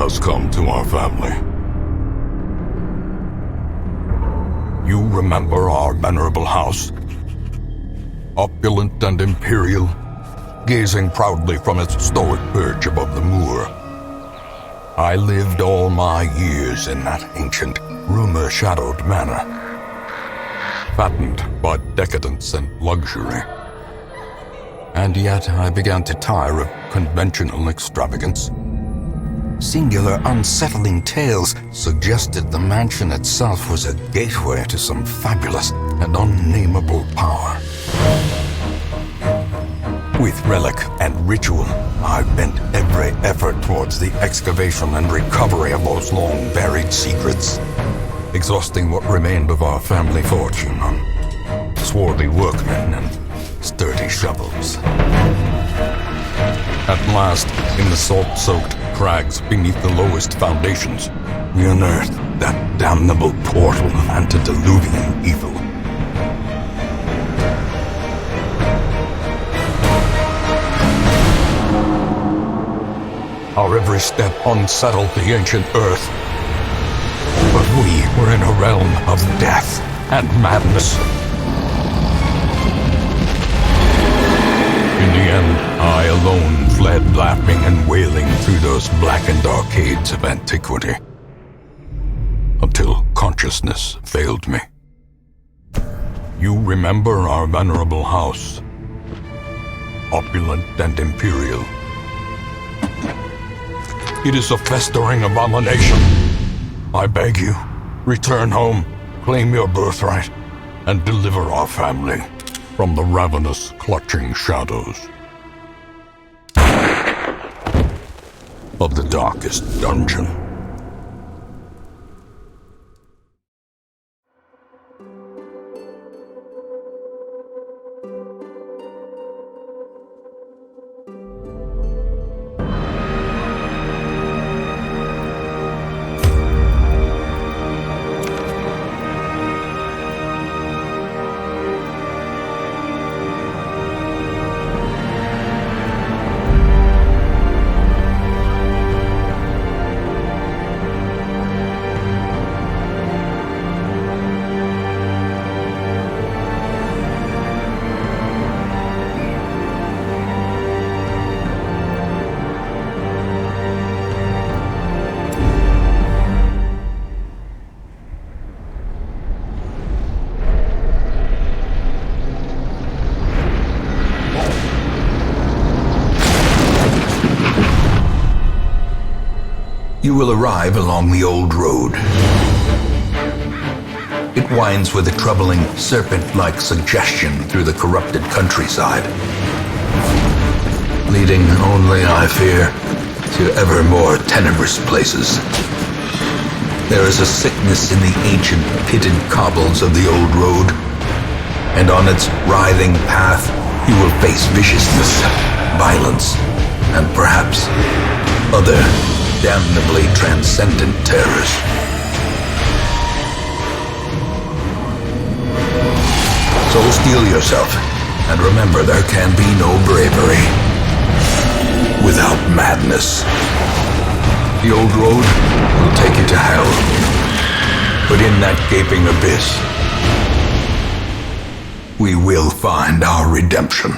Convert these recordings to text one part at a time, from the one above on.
has come to our family. You remember our venerable house? Opulent and imperial, gazing proudly from its stoic perch above the moor. I lived all my years in that ancient, rumor-shadowed manor, fattened by decadence and luxury. And yet I began to tire of conventional extravagance. Singular, unsettling tales suggested the mansion itself was a gateway to some fabulous and unnameable power. With relic and ritual, I bent every effort towards the excavation and recovery of those long-buried secrets, exhausting what remained of our family fortune on swarthy workmen and sturdy shovels. At last, in the salt-soaked crags beneath the lowest foundations, we unearthed that damnable portal of antediluvian evil. Our every step unsettled the ancient earth. But we were in a realm of death and madness. In the end, I alone fled laughing and wailing through those blackened arcades of antiquity, until consciousness failed me. You remember our venerable house, opulent and imperial. It is a festering abomination. I beg you, return home, claim your birthright, and deliver our family from the ravenous, clutching shadows of the darkest dungeon. You will arrive along the old road. It winds with a troubling, serpent-like suggestion through the corrupted countryside, leading only, I fear, to ever more tenebrous places. There is a sickness in the ancient, pitted cobbles of the old road, and on its writhing path you will face viciousness, violence, and perhaps other damnably transcendent terrors. So steel yourself, and remember there can be no bravery without madness. The old road will take you to hell, but in that gaping abyss, we will find our redemption.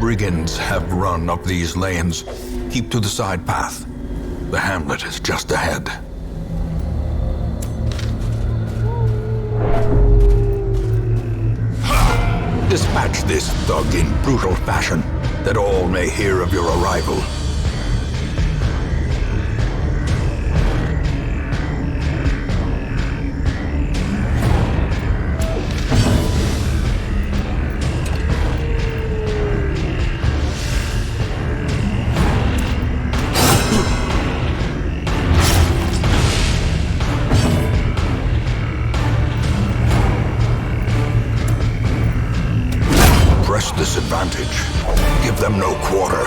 Brigands have run up these lanes. Keep to the side path. The hamlet is just ahead. Dispatch this thug in brutal fashion, that all may hear of your arrival. advantage. Give them no quarter.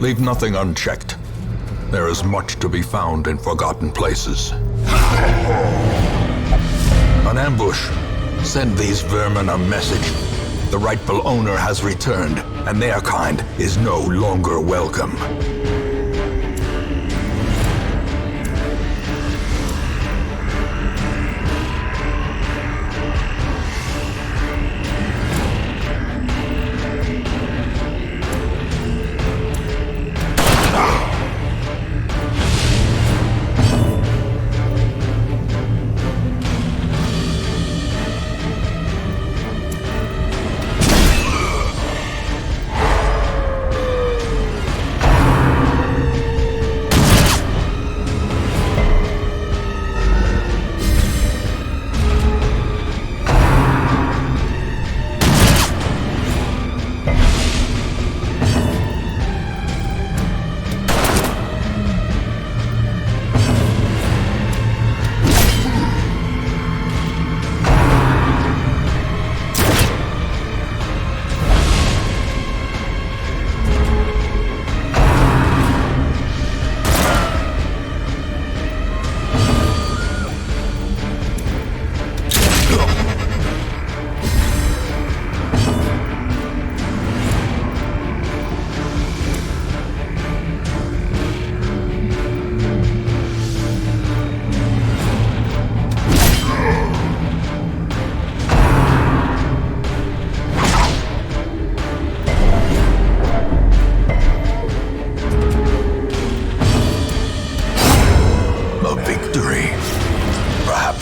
Leave nothing unchecked. There is much to be found in forgotten places. An ambush. Send these vermin a message. The rightful owner has returned, and their kind is no longer welcome.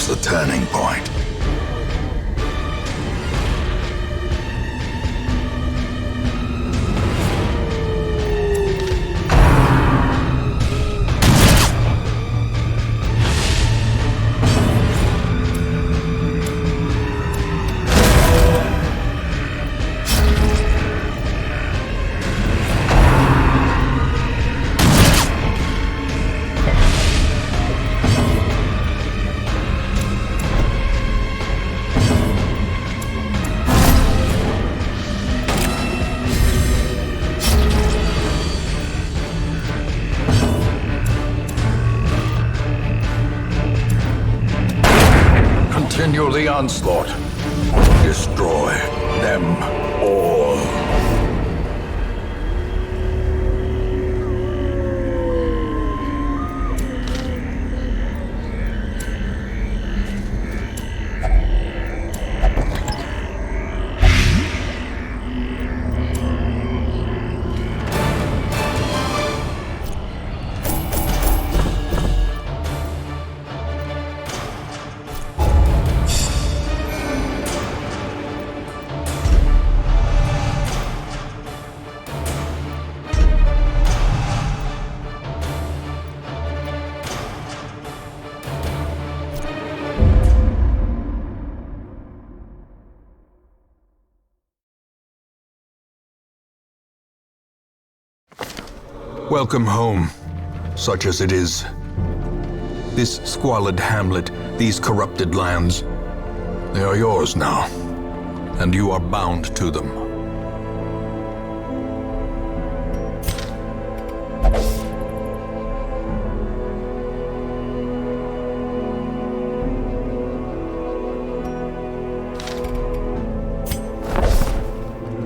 The turning point. Continue the onslaught. Destroy them all. Welcome home, such as it is. This squalid hamlet, these corrupted lands, they are yours now, and you are bound to them.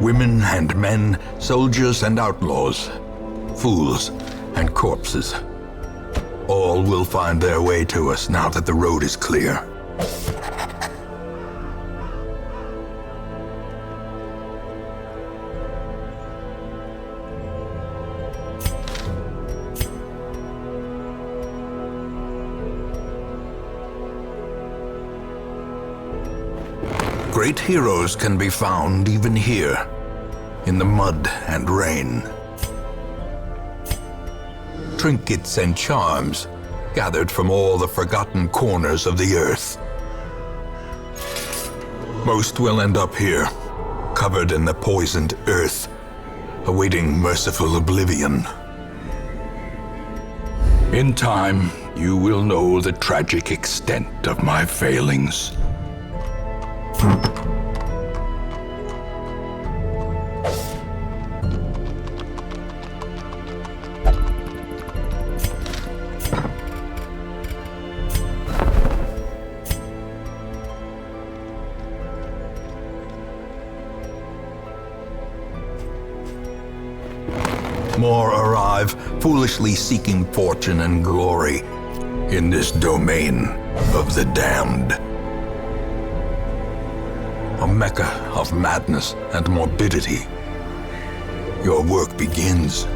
Women and men, soldiers and outlaws, fools and corpses. All will find their way to us now that the road is clear. Great heroes can be found even here, in the mud and rain. Trinkets and charms gathered from all the forgotten corners of the earth. Most will end up here, covered in the poisoned earth, awaiting merciful oblivion. In time, you will know the tragic extent of my failings. More arrive, foolishly seeking fortune and glory in this domain of the damned. A mecca of madness and morbidity. Your work begins.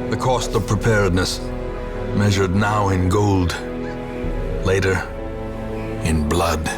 The cost of preparedness, measured now in gold, later in blood.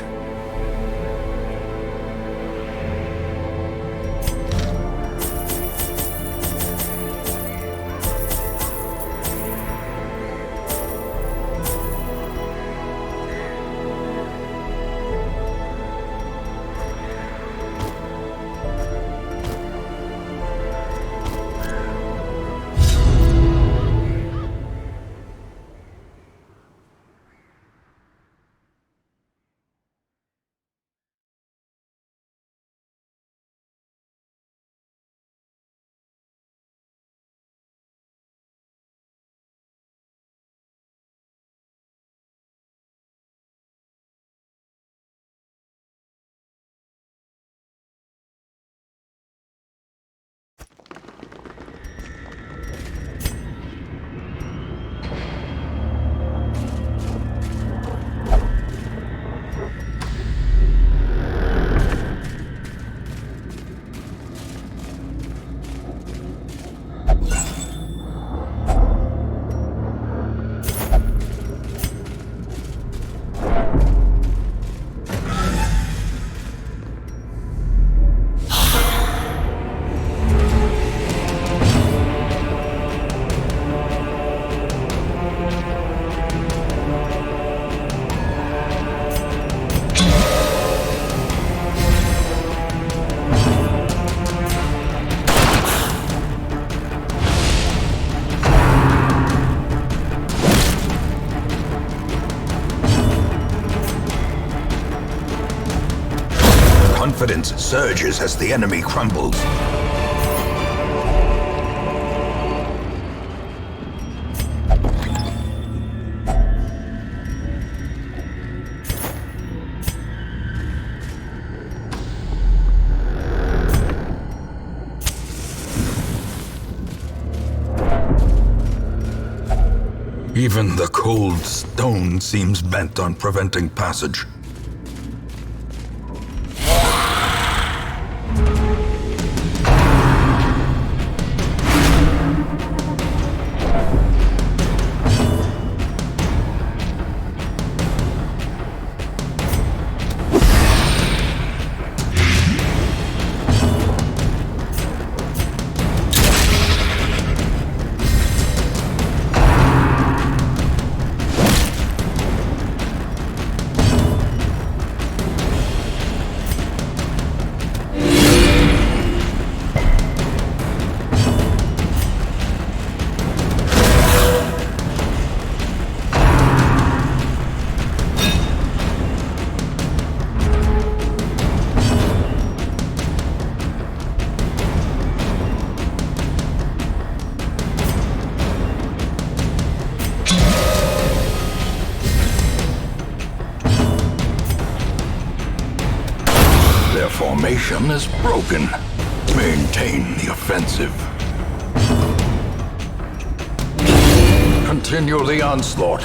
Confidence surges as the enemy crumbles. Even the cold stone seems bent on preventing passage. Formation is broken. Maintain the offensive. Continue the onslaught.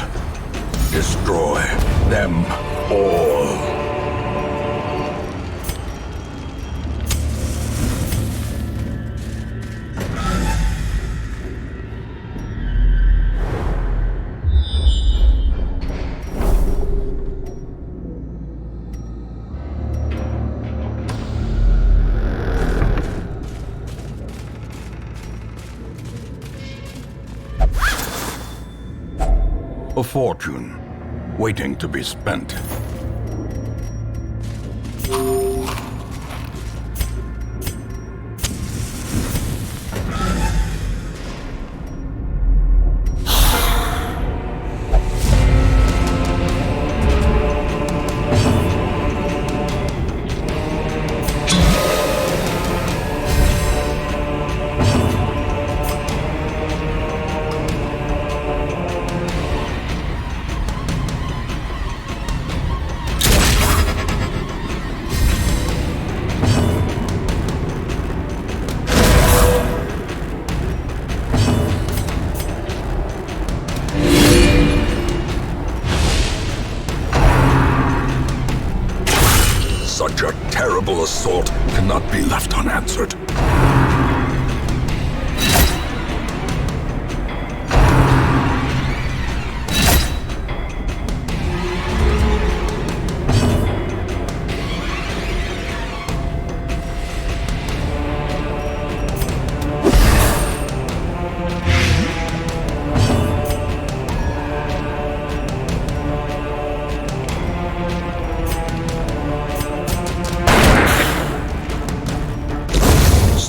Destroy them all. A fortune, waiting to be spent. Such a terrible assault cannot be left unanswered.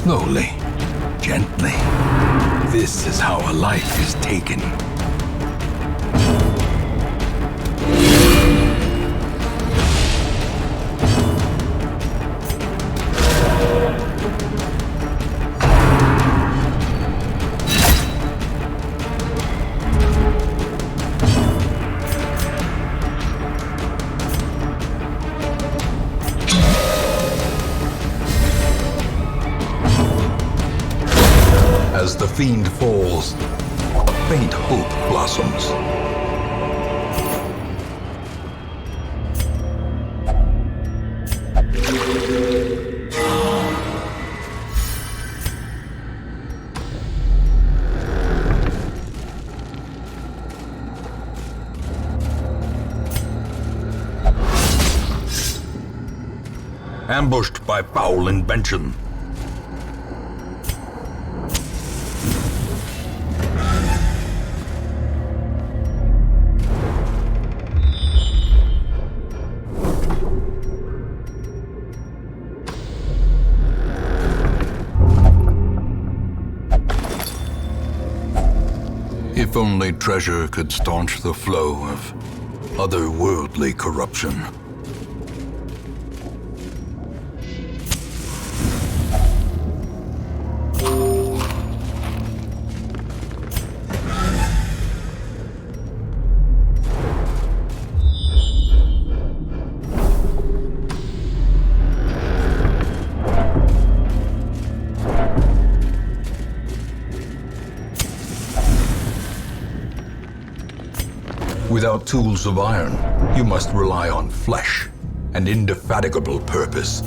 Slowly, gently. This is how a life is taken. As the fiend falls, a faint hope blossoms. Ambushed by foul invention. If only treasure could staunch the flow of otherworldly corruption. Without tools of iron, you must rely on flesh and indefatigable purpose.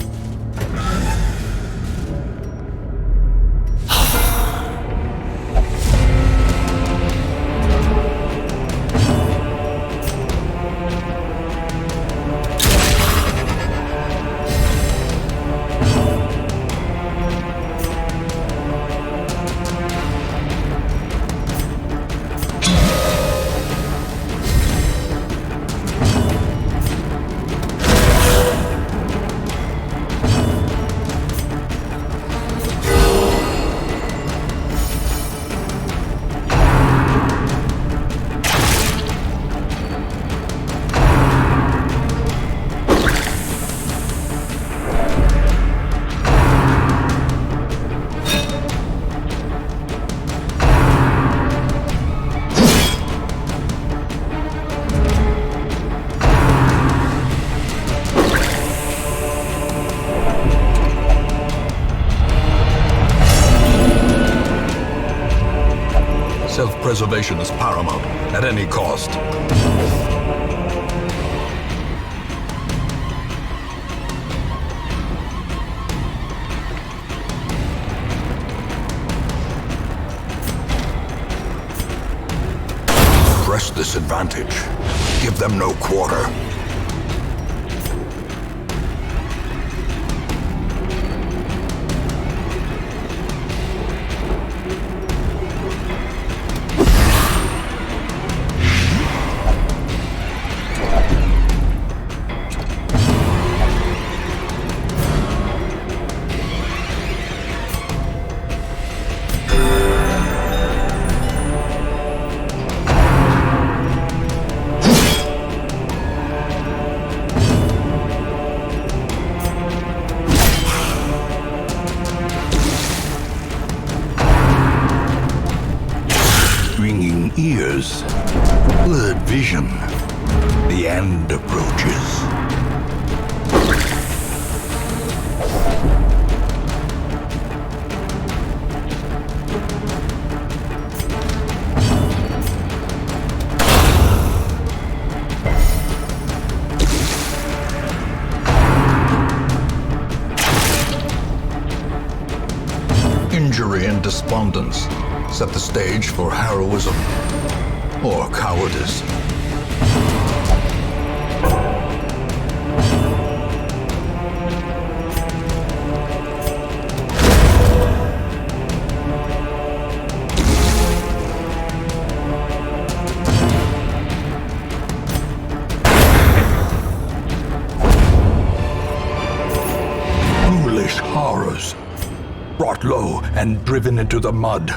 Self-preservation is paramount at any cost. Press this advantage. Give them no quarter. listening ears, blurred vision. The end approaches. Injury and despondence set the stage for heroism or cowardice. Foolish horrors, brought low and driven into the mud.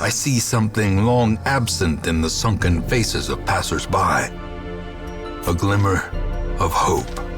I see something long absent in the sunken faces of passers-by. A glimmer of hope.